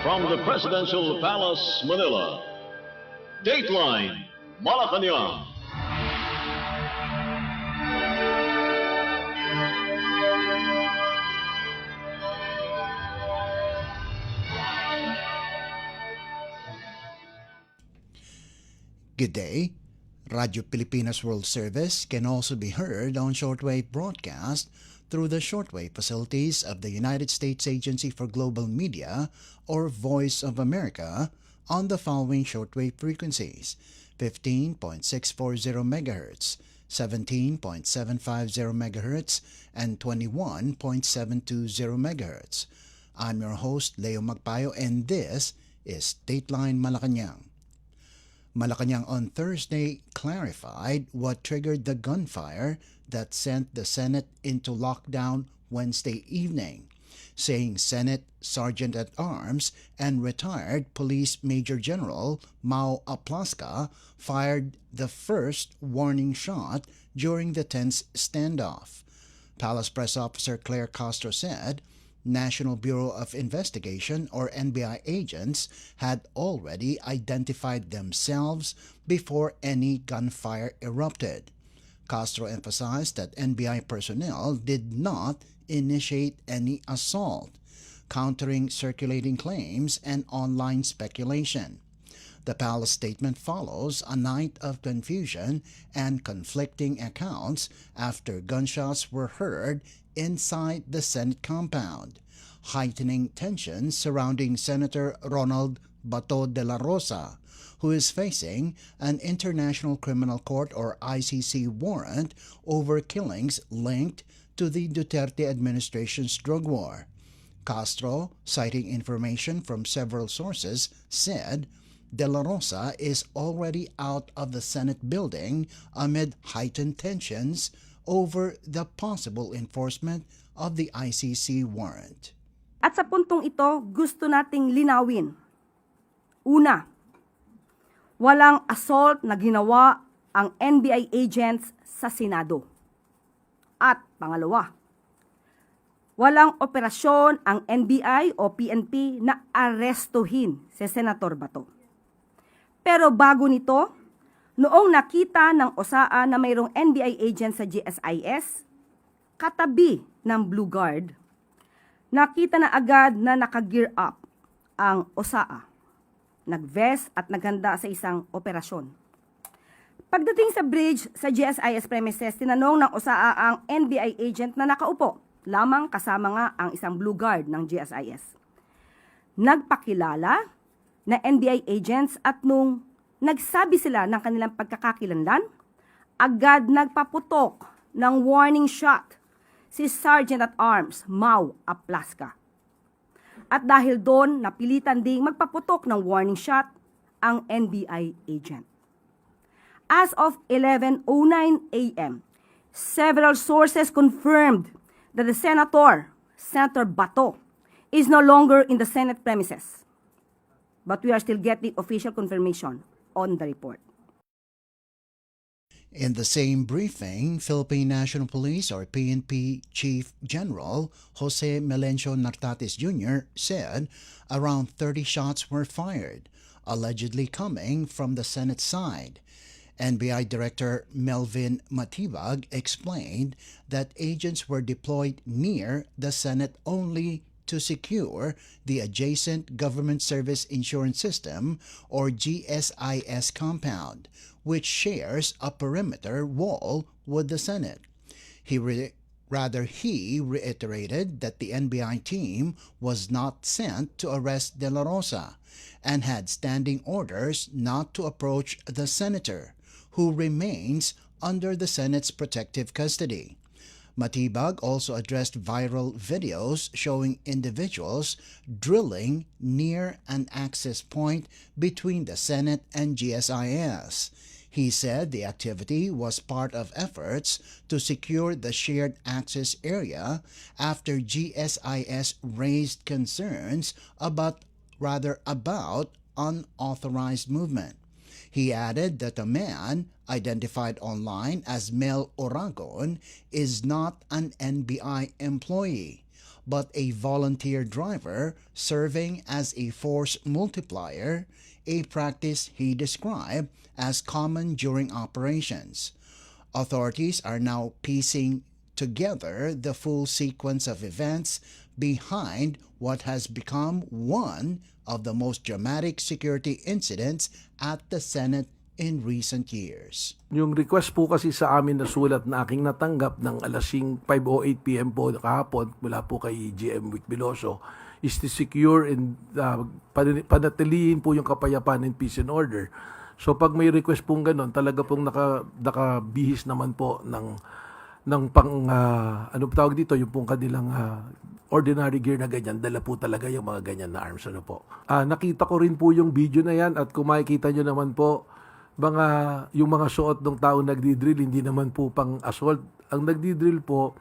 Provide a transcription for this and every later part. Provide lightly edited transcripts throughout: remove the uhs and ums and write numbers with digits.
From the Presidential Palace, Manila, Dateline Malacañang. Good day. Radio Pilipinas World Service can also be heard on shortwave broadcast through the shortwave facilities of the United States Agency for Global Media, or Voice of America, on the following shortwave frequencies: 15.640 MHz, 17.750 MHz, and 21.720 MHz. I'm your host, Leo Magpayo, and this is Dateline Malacañang. Malacañang on Thursday clarified what triggered the gunfire that sent the Senate into lockdown Wednesday evening, saying Senate Sergeant-at-Arms and retired Police Major General Mau Aplaska fired the first warning shot during the tense standoff. Palace Press Officer Claire Castro said National Bureau of Investigation, or NBI agents, had already identified themselves before any gunfire erupted. Castro emphasized that NBI personnel did not initiate any assault, countering circulating claims and online speculation. The Palace statement follows a night of confusion and conflicting accounts after gunshots were heard inside the Senate compound, heightening tensions surrounding Senator Ronald Bato de la Rosa, who is facing an International Criminal Court or ICC warrant over killings linked to the Duterte administration's drug war. Castro, citing information from several sources, said De La Rosa is already out of the Senate building amid heightened tensions over the possible enforcement of the ICC warrant. At sa puntong ito, gusto nating linawin. Una, walang assault na ginawa ang NBI agents sa Senado. At pangalawa, walang operasyon ang NBI o PNP na arestuhin si Senator Bato. Pero bago nito, noong nakita ng OSAA na mayroong NBI agent sa GSIS, katabi ng Blue Guard, nakita na agad na naka-gear up ang OSAA. Nag-vest at naghanda sa isang operasyon. Pagdating sa bridge sa GSIS premises, tinanong ng OSAA ang NBI agent na nakaupo, lamang kasama nga ang isang Blue Guard ng GSIS. Nagpakilala na NBI agents at nung nagsabi sila ng kanilang pagkakakilanlan, agad nagpaputok ng warning shot si Sergeant-at-Arms Mau Aplaska. At dahil doon, napilitan ding magpaputok ng warning shot ang NBI agent. As of 11:09 a.m., several sources confirmed that the Senator Bato, is no longer in the Senate premises. But we are still getting official confirmation on the report. In the same briefing, Philippine National Police or PNP Chief General Jose Melencio Nartates Jr. said around 30 shots were fired, allegedly coming from the Senate side. NBI Director Melvin Matibag explained that agents were deployed near the Senate only to secure the adjacent Government Service Insurance System or GSIS compound, which shares a perimeter wall with the Senate. He reiterated that the NBI team was not sent to arrest De La Rosa and had standing orders not to approach the senator, who remains under the Senate's protective custody. Matibag also addressed viral videos showing individuals drilling near an access point between the Senate and GSIS. He said the activity was part of efforts to secure the shared access area after GSIS raised concerns about unauthorized movement. He added that a man, identified online as Mel Oragon, is not an NBI employee, but a volunteer driver serving as a force multiplier, a practice he described as common during operations. Authorities are now piecing together the full sequence of events behind what has become one of the most dramatic security incidents at the Senate in recent years. Yung request po kasi sa amin na sulat na aking natanggap ng alas 5:08 p.m. po kahapon mula po kay GM Vic Veloso is to secure and panatilihin po yung kapayapaan and peace and order. So pag may request pong gano'n, talaga pong nakabihis naman po ng ano tawag dito, yung pong kanilang ordinary gear na ganyan, dala po talaga yung mga ganyan na arms. Ano po. Nakita ko rin po yung video na yan at kung makikita nyo naman po, yung mga suot ng tao nagdi-drill, hindi naman po pang assault. Ang nagdi-drill po,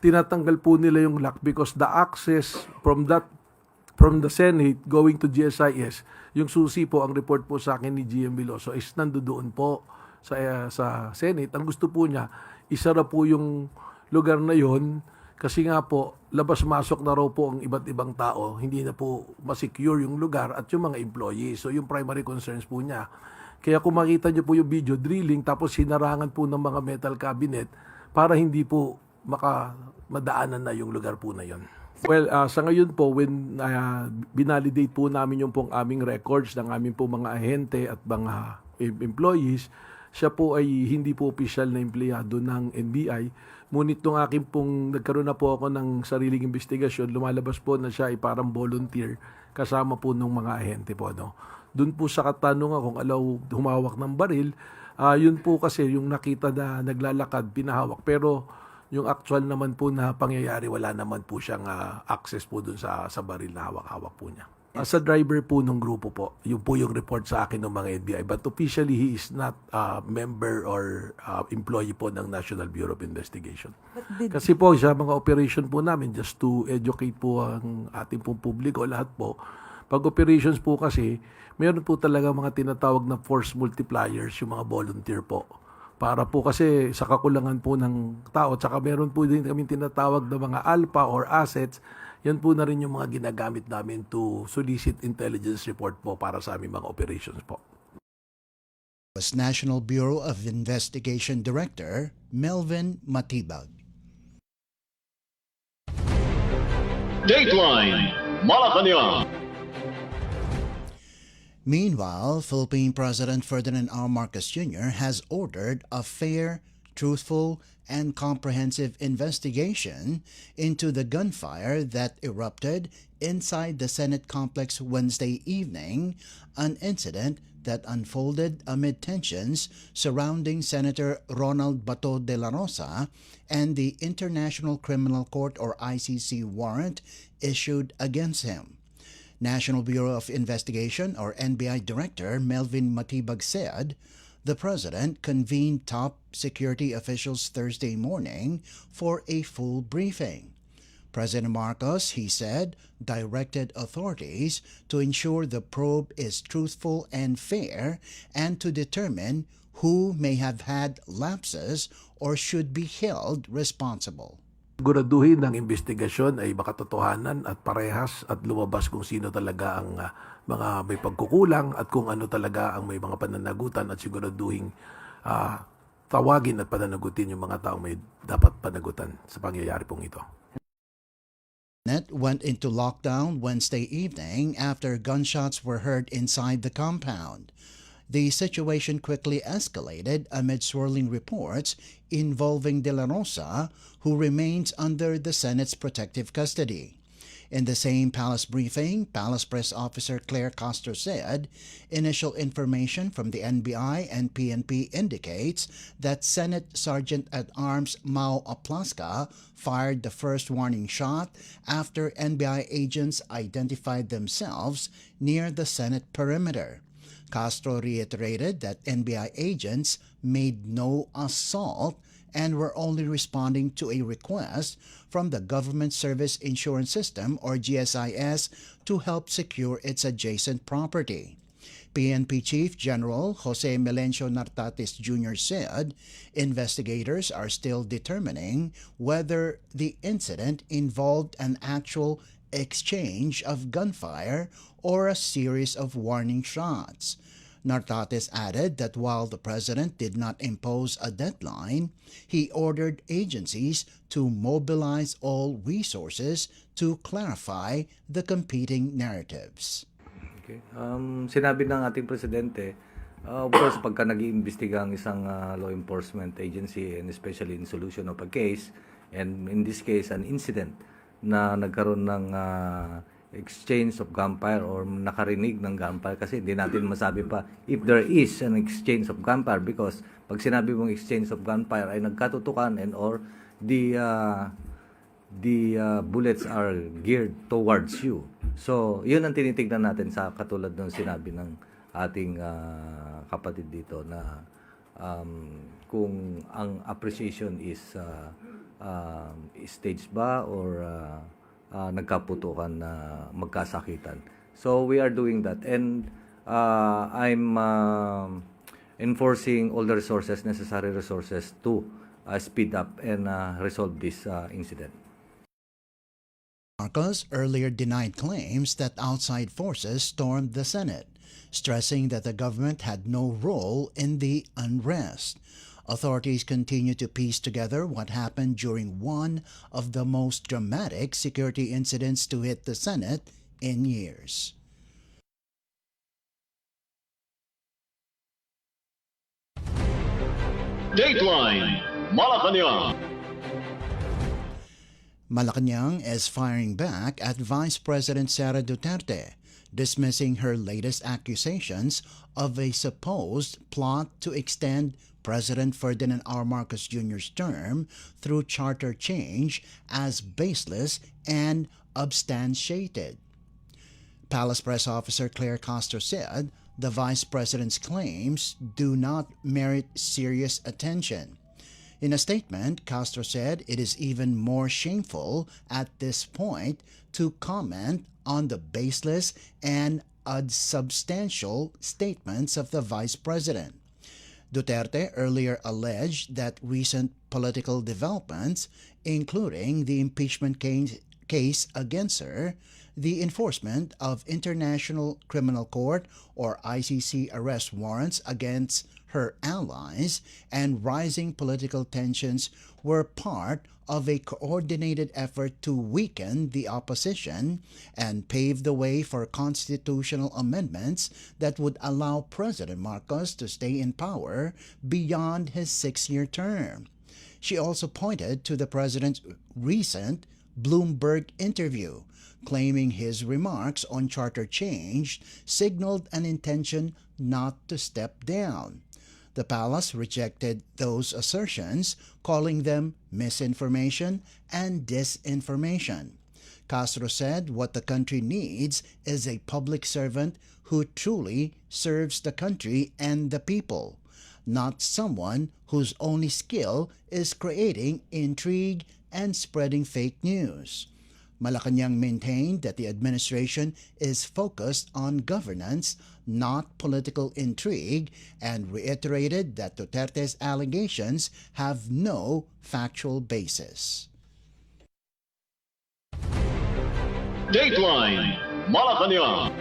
tinatanggal po nila yung lock because the access from the Senate going to GSIS, yung susi po, ang report po sa akin ni GM Veloso is nandoon po sa Senate. Ang gusto po niya, isara po yung lugar na yon kasi nga po, labas-masok na raw po ang iba't ibang tao, hindi na po masecure yung lugar at yung mga employees. So yung primary concerns po niya. Kaya kung makita niyo po yung video drilling tapos hinarangan po ng mga metal cabinet para hindi po madaanan na yung lugar po na yon. Well, sa ngayon po, when binalidate po namin yung pong aming records ng aming po mga ahente at mga employees, siya po ay hindi po opisyal na empleyado ng NBI. Ngunit nung akin pong nagkaroon na po ako ng sariling investigasyon, lumalabas po na siya ay parang volunteer kasama po ng mga ahente po. No? Doon po sa katanungan kung alaw humawak ng baril, yun po kasi yung nakita na naglalakad, pinahawak. Pero yung actual naman po na pangyayari, wala naman po siyang access po dun sa baril na hawak-hawak po niya. Sa driver po ng grupo po, yun po yung report sa akin ng mga NBI. But officially, he is not a member or employee po ng National Bureau of Investigation. Kasi po sa mga operation po namin, just to educate po ang ating pong publiko, lahat po, pag operations po kasi, meron po talaga mga tinatawag na force multipliers, yung mga volunteer po. Para po kasi sa kakulangan po ng tao, tsaka meron po din kami tinatawag na mga alpha or assets, yan po na rin yung mga ginagamit namin to solicit intelligence report po para sa aming mga operations po. Was National Bureau of Investigation Director Melvin Matibag. Dateline Malacañang. Meanwhile, Philippine President Ferdinand R. Marcos Jr. has ordered a fair, truthful, and comprehensive investigation into the gunfire that erupted inside the Senate complex Wednesday evening, an incident that unfolded amid tensions surrounding Senator Ronald Bato de la Rosa and the International Criminal Court or ICC warrant issued against him. National Bureau of Investigation or NBI Director Melvin Matibag said the president convened top security officials Thursday morning for a full briefing. President Marcos, he said, directed authorities to ensure the probe is truthful and fair and to determine who may have had lapses or should be held responsible. Siguraduhin ng investigasyon ay makatotohanan at parehas at lumabas kung sino talaga ang mga may pagkukulang at kung ano talaga ang may mga pananagutan at siguraduhin tawagin at pananagutin yung mga taong may dapat panagutan sa pangyayari pong ito. Net went into lockdown Wednesday evening after gunshots were heard inside the compound. The situation quickly escalated amid swirling reports involving De La Rosa, who remains under the Senate's protective custody. In the same palace briefing, Palace Press Officer Claire Castro said initial information from the NBI and PNP indicates that Senate Sergeant-at-Arms Mao Aplaska fired the first warning shot after NBI agents identified themselves near the Senate perimeter. Castro reiterated that NBI agents made no assault and were only responding to a request from the Government Service Insurance System or GSIS to help secure its adjacent property. PNP Chief General Jose Melencio Nartates Jr. said investigators are still determining whether the incident involved an actual exchange of gunfire or a series of warning shots. Nartates added that while the president did not impose a deadline, he ordered agencies to mobilize all resources to clarify the competing narratives. Okay. Sinabi ng ating presidente, of course, pagka nag-iimbestiga ang isang law enforcement agency and especially in solution of a case, and in this case, an incident na nagkaroon ng exchange of gunfire or nakarinig ng gunfire, kasi hindi natin masabi pa if there is an exchange of gunfire, because pag sinabi mong exchange of gunfire ay nagkatutukan and or the bullets are geared towards you. So, yun ang tinitignan natin sa katulad ng sinabi ng ating kapatid dito na kung ang appreciation is staged ba or nagkaputukan na magkasakitan. So, we are doing that. And I'm enforcing all the resources, necessary resources to speed up and resolve this incident. Marcos earlier denied claims that outside forces stormed the Senate, stressing that the government had no role in the unrest. Authorities continue to piece together what happened during one of the most dramatic security incidents to hit the Senate in years. Dateline Malacañang. Malacañang is firing back at Vice President Sara Duterte, dismissing her latest accusations of a supposed plot to extend President Ferdinand R. Marcos Jr.'s term through charter change as baseless and substantiated. Palace Press Officer Claire Castro said the Vice President's claims do not merit serious attention. In a statement, Castro said it is even more shameful at this point to comment on the baseless and unsubstantial statements of the Vice President. Duterte earlier alleged that recent political developments, including the impeachment case against her, the enforcement of International Criminal Court or ICC arrest warrants against her allies, and rising political tensions were part of a coordinated effort to weaken the opposition and pave the way for constitutional amendments that would allow President Marcos to stay in power beyond his 6-year term. She also pointed to the president's recent Bloomberg interview, claiming his remarks on charter change signaled an intention not to step down. The palace rejected those assertions, calling them misinformation and disinformation. Castro said what the country needs is a public servant who truly serves the country and the people, not someone whose only skill is creating intrigue and spreading fake news. Malacañang maintained that the administration is focused on governance, not political intrigue, and reiterated that Duterte's allegations have no factual basis. Dateline Malacañang.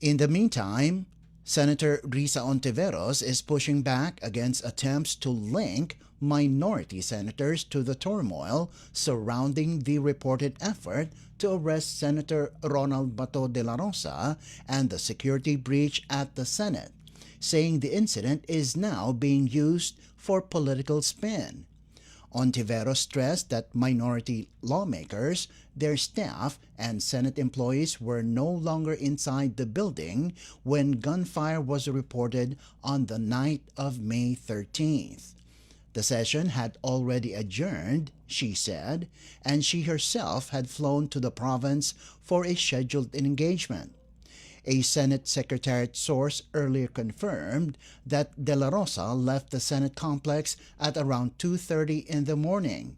In the meantime, Senator Risa Ontiveros is pushing back against attempts to link minority senators to the turmoil surrounding the reported effort to arrest Senator Ronald Bato de la Rosa and the security breach at the Senate, saying the incident is now being used for political spin. Ontiveros stressed that minority lawmakers, their staff, and Senate employees were no longer inside the building when gunfire was reported on the night of May 13th. The session had already adjourned, she said, and she herself had flown to the province for a scheduled engagement. A Senate Secretariat source earlier confirmed that De La Rosa left the Senate complex at around 2:30 in the morning,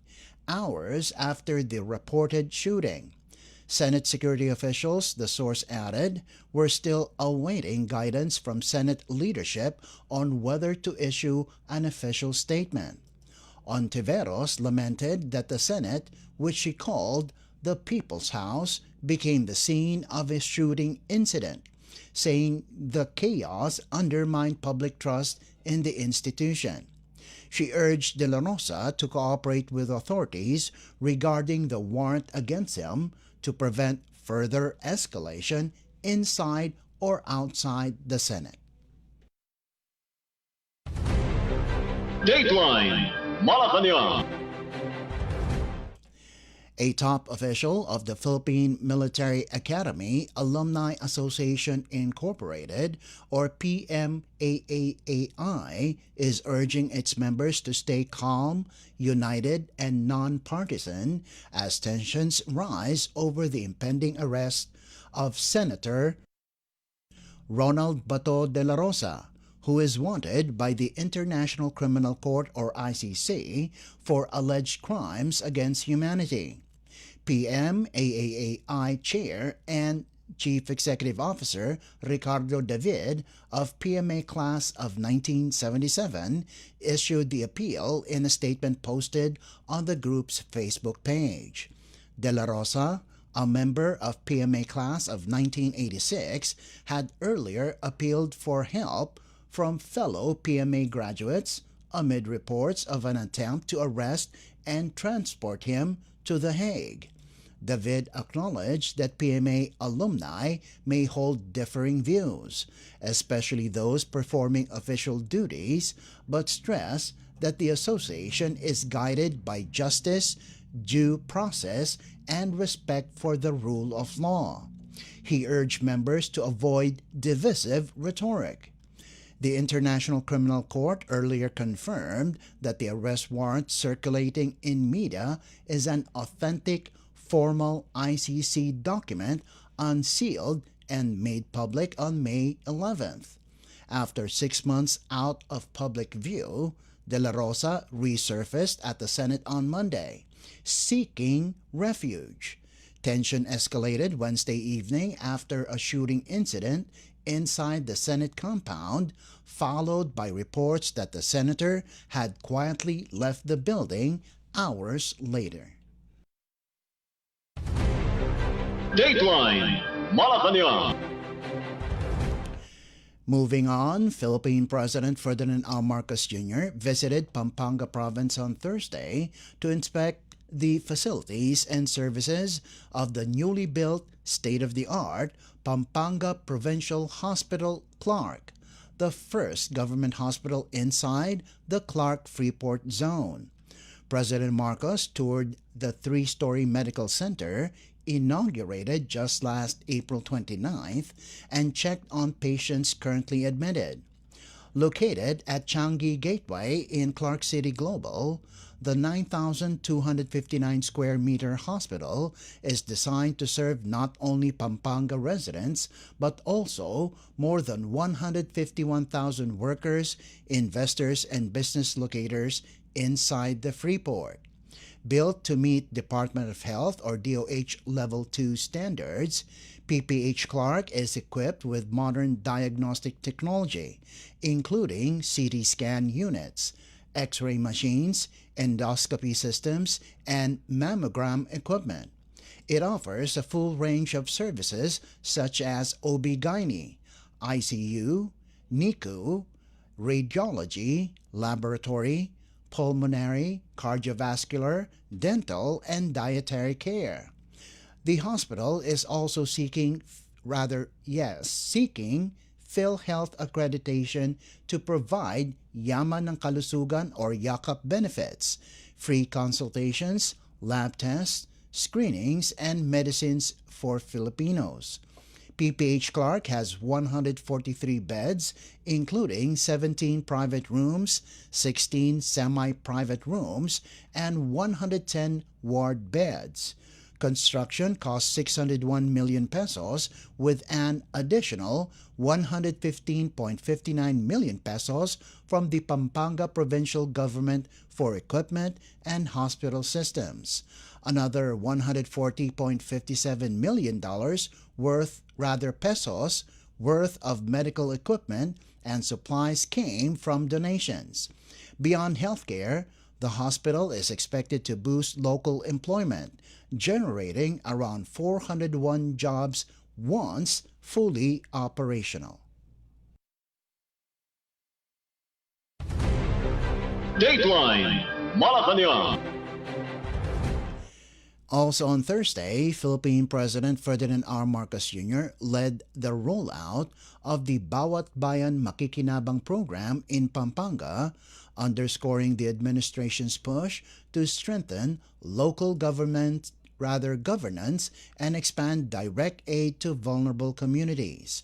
hours after the reported shooting. Senate security officials, the source added, were still awaiting guidance from Senate leadership on whether to issue an official statement. Ontiveros lamented that the Senate, which she called the People's House, became the scene of a shooting incident, saying the chaos undermined public trust in the institution. She urged De La Rosa to cooperate with authorities regarding the warrant against him to prevent further escalation inside or outside the Senate. Dateline Malacañang. A top official of the Philippine Military Academy Alumni Association Incorporated, or PMAAAI, is urging its members to stay calm, united, and non-partisan as tensions rise over the impending arrest of Senator Ronald Bato de la Rosa, who is wanted by the International Criminal Court, or ICC, for alleged crimes against humanity. PMAAI Chair and Chief Executive Officer Ricardo David of PMA Class of 1977 issued the appeal in a statement posted on the group's Facebook page. De La Rosa, a member of PMA Class of 1986, had earlier appealed for help from fellow PMA graduates amid reports of an attempt to arrest and transport him to The Hague. David acknowledged that PMA alumni may hold differing views, especially those performing official duties, but stressed that the association is guided by justice, due process, and respect for the rule of law. He urged members to avoid divisive rhetoric. The International Criminal Court earlier confirmed that the arrest warrant circulating in media is an authentic, formal ICC document unsealed and made public on May 11th. After 6 months out of public view, De La Rosa resurfaced at the Senate on Monday, seeking refuge. Tension escalated Wednesday evening after a shooting incident inside the Senate compound, followed by reports that the senator had quietly left the building hours later. Dateline Malacañang. Moving on, Philippine President Ferdinand R. Marcos Jr. visited Pampanga Province on Thursday to inspect the facilities and services of the newly built state-of-the-art Pampanga Provincial Hospital Clark, the first government hospital inside the Clark Freeport Zone. President Marcos toured the 3-story medical center inaugurated just last April 29th and checked on patients currently admitted. Located at Changi Gateway in Clark City Global, the 9,259 square meter hospital is designed to serve not only Pampanga residents but also more than 151,000 workers, investors, and business locators inside the Freeport. Built to meet Department of Health or DOH Level 2 standards, PPH Clark is equipped with modern diagnostic technology, including CT scan units, X-ray machines, endoscopy systems, and mammogram equipment. It offers a full range of services such as OB-GYN, ICU, NICU, radiology, laboratory, pulmonary, cardiovascular, dental, and dietary care. The hospital is also seeking PhilHealth accreditation to provide Yaman ng Kalusugan or YAKAP benefits, free consultations, lab tests, screenings, and medicines for Filipinos. PPH Clark has 143 beds, including 17 private rooms, 16 semi-private rooms, and 110 ward beds. Construction cost 601 million pesos with an additional 115.59 million pesos from the Pampanga provincial government for equipment and hospital systems. Another $140.57 million pesos worth of medical equipment and supplies came from donations. Beyond healthcare, the hospital is expected to boost local employment, generating around 401 jobs once fully operational. Dateline Malacañang. Also on Thursday, Philippine President Ferdinand R. Marcos Jr. led the rollout of the Bawat Bayan Makikinabang program in Pampanga, underscoring the administration's push to strengthen local governance and expand direct aid to vulnerable communities.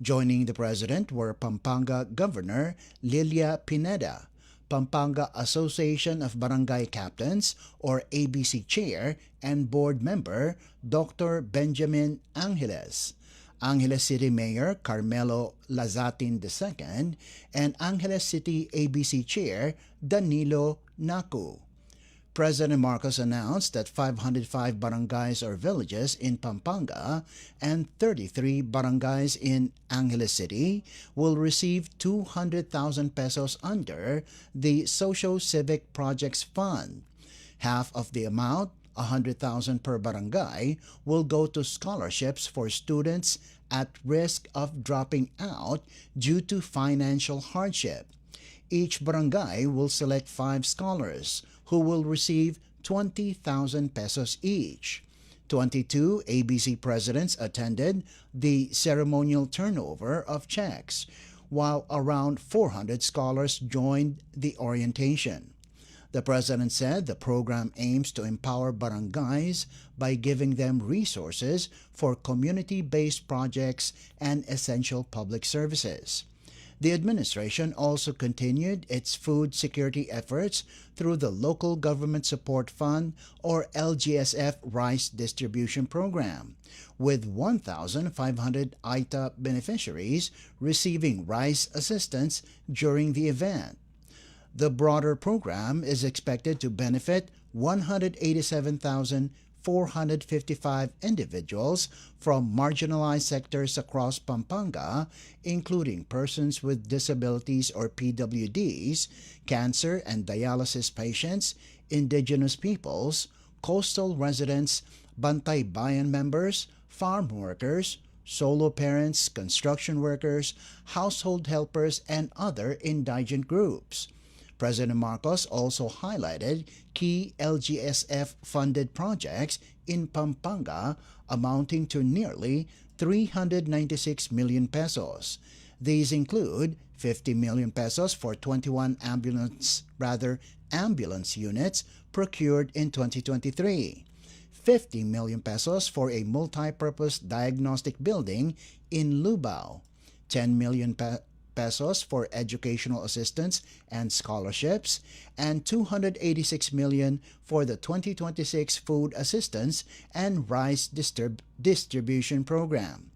Joining the president were Pampanga Governor Lilia Pineda, Pampanga Association of Barangay Captains or ABC Chair and Board Member Dr. Benjamin Angeles, Angeles City Mayor Carmelo Lazatin II, and Angeles City ABC Chair Danilo Naku. President Marcos announced that 505 barangays or villages in Pampanga and 33 barangays in Angeles City will receive 200,000 pesos under the Socio-Civic Projects Fund. Half of the amount, 100,000 per barangay, will go to scholarships for students at risk of dropping out due to financial hardship. Each barangay will select 5 scholars who will receive 20,000 pesos each. 22 ABC presidents attended the ceremonial turnover of checks, while around 400 scholars joined the orientation. The president said the program aims to empower barangays by giving them resources for community-based projects and essential public services. The administration also continued its food security efforts through the Local Government Support Fund or LGSF Rice Distribution Program, with 1,500 ITA beneficiaries receiving rice assistance during the event. The broader program is expected to benefit 187,455 individuals from marginalized sectors across Pampanga, including persons with disabilities or PWDs, cancer and dialysis patients, indigenous peoples, coastal residents, Bantay Bayan members, farm workers, solo parents, construction workers, household helpers, and other indigent groups. President Marcos also highlighted key LGSF-funded projects in Pampanga amounting to nearly 396 million pesos. These include 50 million pesos for 21 ambulance units procured in 2023, 50 million pesos for a multi-purpose diagnostic building in Lubao, 10 million pesos for educational assistance and scholarships, and 286 million for the 2026 food assistance and rice distribution program.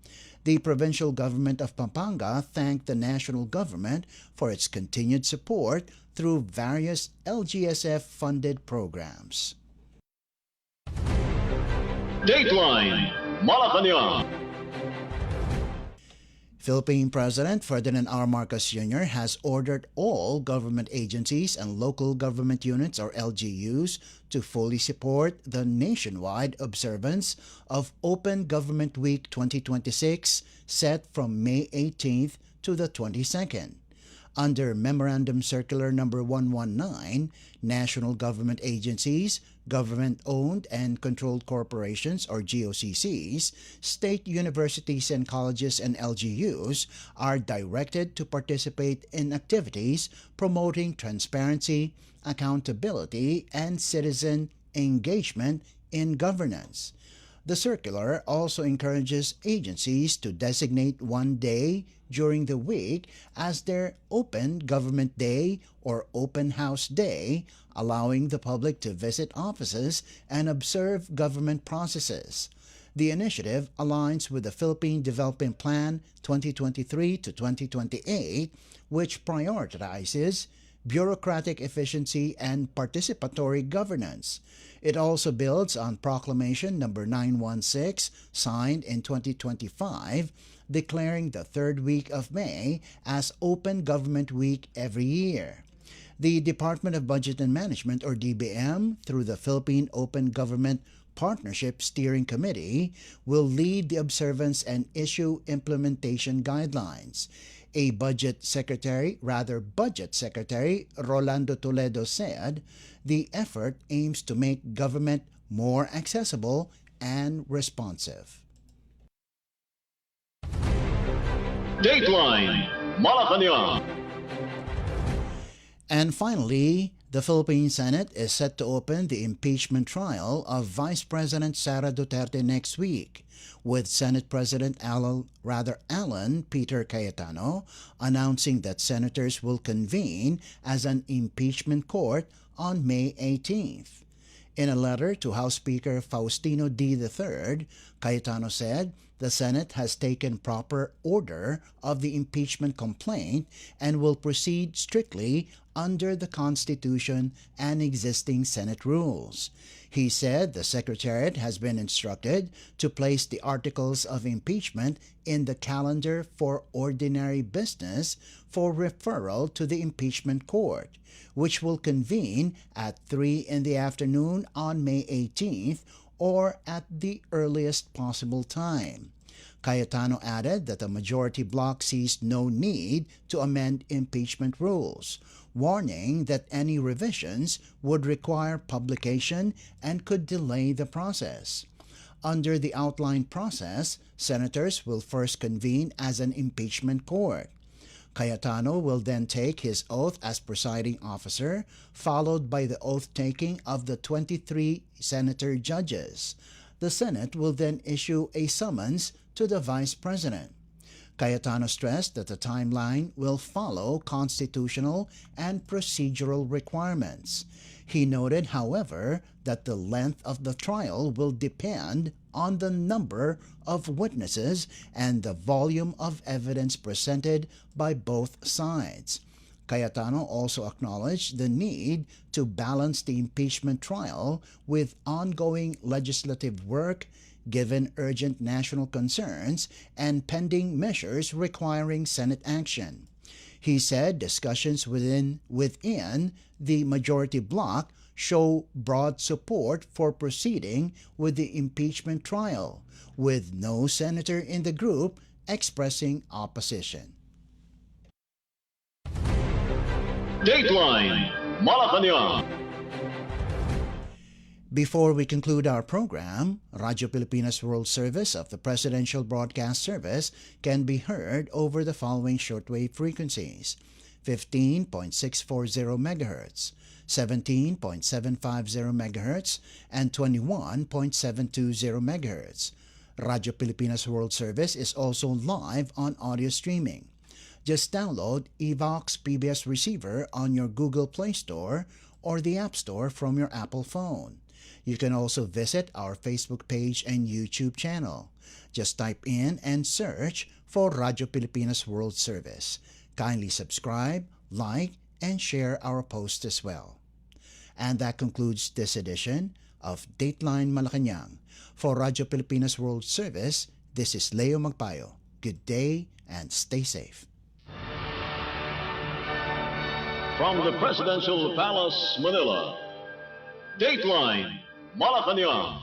The provincial government of Pampanga thanked the national government for its continued support through various LGSF-funded programs. Dateline Malacañang. Philippine President Ferdinand R. Marcos Jr. has ordered all government agencies and local government units or LGUs to fully support the nationwide observance of Open Government Week 2026 set from May 18th to the 22nd. Under Memorandum Circular No. 119, national government agencies, government-owned and controlled corporations or GOCCs, state universities and colleges and LGUs are directed to participate in activities promoting transparency, accountability, and citizen engagement in governance. The circular also encourages agencies to designate one day during the week as their Open Government Day or Open House Day, allowing the public to visit offices and observe government processes. The initiative aligns with the Philippine Development Plan 2023 to 2028, which prioritizes bureaucratic efficiency and participatory governance. It also builds on Proclamation number 916, signed in 2025, declaring the third week of May as Open Government Week every year. The Department of Budget and Management, or DBM, through the Philippine Open Government Partnership Steering Committee, will lead the observance and issue implementation guidelines. Budget Secretary, Rolando Toledo said, the effort aims to make government more accessible and responsive. Dateline Malacañang. And finally, the Philippine Senate is set to open the impeachment trial of Vice President Sara Duterte next week, with Senate President Alan Peter Cayetano announcing that senators will convene as an impeachment court on May 18th. In a letter to House Speaker Faustino D. III, Cayetano said the Senate has taken proper order of the impeachment complaint and will proceed strictly under the Constitution and existing Senate rules. He said the Secretariat has been instructed to place the articles of impeachment in the calendar for ordinary business for referral to the impeachment court, which will convene at 3 in the afternoon on May 18th or at the earliest possible time. Cayetano added that the majority bloc sees no need to amend impeachment rules, warning that any revisions would require publication and could delay the process. Under the outlined process, senators will first convene as an impeachment court. Cayetano will then take his oath as presiding officer, followed by the oath-taking of the 23 senator judges. The Senate will then issue a summons to the Vice President. Cayetano stressed that the timeline will follow constitutional and procedural requirements. He noted, however, that the length of the trial will depend on the number of witnesses and the volume of evidence presented by both sides. Cayetano also acknowledged the need to balance the impeachment trial with ongoing legislative work, given urgent national concerns and pending measures requiring Senate action. He said discussions within the majority bloc show broad support for proceeding with the impeachment trial, with no senator in the group expressing opposition. Dateline Malacañang. Before we conclude our program, Radyo Pilipinas World Service of the Presidential Broadcast Service can be heard over the following shortwave frequencies: 15.640 MHz, 17.750 MHz, and 21.720 MHz. Radyo Pilipinas World Service is also live on audio streaming. Just download Evox PBS Receiver on your Google Play Store or the App Store from your Apple phone. You can also visit our Facebook page and YouTube channel. Just type in and search for Radyo Pilipinas World Service. Kindly subscribe, like, and share our posts as well. And that concludes this edition of Dateline Malacañang. For Radyo Pilipinas World Service, this is Leo Magpayo. Good day and stay safe. From the Presidential Palace, Manila, Dateline Malacañang.